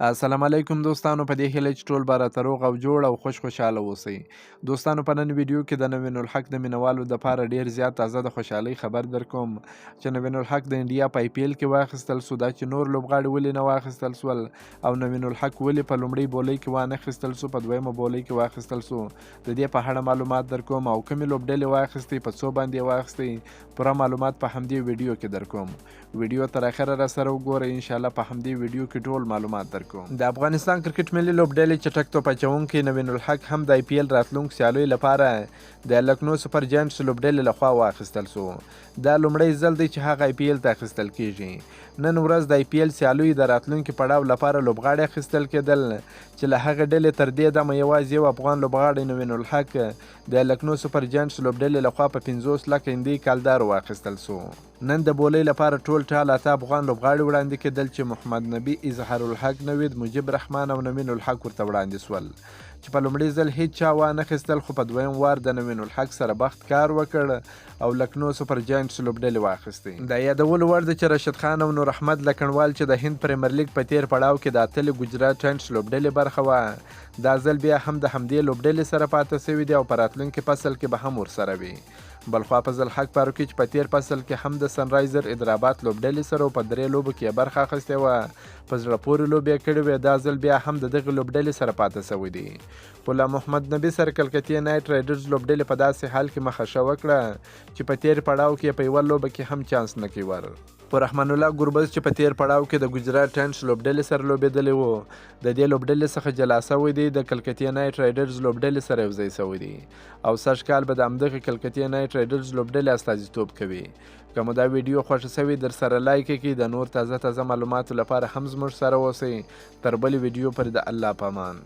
السلام علیکم دوستانو، په دې هیله چې ټول به راته روغ او جوړ او خوشحاله اوسئ. دوستانو، په نن ویډیو کې د نوین الحق د مینوالو دپاره ډیر زیات تازه د خوشحالۍ خبر در کوم چې نوین الحق د انډیا په IPL کې واخیستل سو. دا چې نور لوبغاړي ولې نه واخیستل سول او نوین الحق ولې په لومړۍ بولۍ کې وانخیستل سو، په دویمه بولۍ کې واخیستل سو، د دې په اړه معلومات در کوم او کومې لوبډلې واخیستې، په څو باندې واخیستې، پوره معلومات په همدې ویډیو کې در کوم. ویډیو تر اخره را سره وګورئ، انشاءالله په همدې ویډیو کې ټول معلومات در کوم. د افغانستان کرکټ ملي لوبډلې چټک توپ اچوونکی نوین الحق هم د IPL راتلونکو سیالیو لپاره د لکنو سپر جاینټس لوبډلې لخوا واخیستل سو. دا لومړی ځل دی چې هغه IPL ته اخیستل کیږي. نن ورځ د IPL سیالیو د راتلونکي پړاو لپاره لوبغاړي اخیستل کېدل چې له هغې ډلې تر دې دمه یوازې یو افغان لوبغاړی نوین الحق د لکنو سپر جاینټس لوبډلې لخوا په 50 لکه اندي کالدار واخیستل سو. نن د بولۍ لپاره ټول ټال اته افغان لوبغاړي وړاندې کېدل چې محمد نبي، اظهار الحق، نوید، مجيب رحمان او نوین الحق ورته وړاندې سول چې په لومړي ځل هیڅ چا وانخیستل، خو په دویم وار د نوین الحق سره بخت کار وکړ او لکنو سپر جاینټس لوبډلې واخیستې. د یادولو وړ ده چې رشید خان او نور احمد لکنوال چې د هند پریمیر لیګ په تیر پړاو کې د اتلې ګجرات ټاینټس لوبډلې برخه وه، دا ځل بیا هم د همدې لوبډلې سره پاتې سوي دي او په راتلونکي فصل کې به هم ورسره وي. بلخوا فضل حق فاروقي چې په تیر فصل کې هم د سنرایزر حیدرآباد لوبډلې سره په درې لوبو کې برخه اخیستې وه، په زړه پورې لوبې یې کړې وې، دا ځل بیا هم د دغې لوبډلې سره پاتې سوی دی. خو له محمد نبي سره کلکتې نایټ رایډرز لوبډلې په داسې حال کې مخه ښه وکړه چې په تیر پړاو کې په یوه لوبه کې هم چانس نه کوي ور. خو رحمان الله ګربز چې په تیر پړاو کې د ګجرات ټاینټس لوبډلې سره لوبېدلی و، د دې لوبډلې څخه جلا سوی دی، د کلکتې نایټ رایډرز لوبډلې سره یوځای سوی دی او سږ کال به د همدغې کلکتې نایټ رایډرز لوبډلې استازیتوب کوي. که مو دا ویډیو خوښه سوي در سره لایک کړئ. د نور تازه معلوماتو لپاره هم زموږ سره اوسئ. تر بلې ویډیو پورې د الله په امان.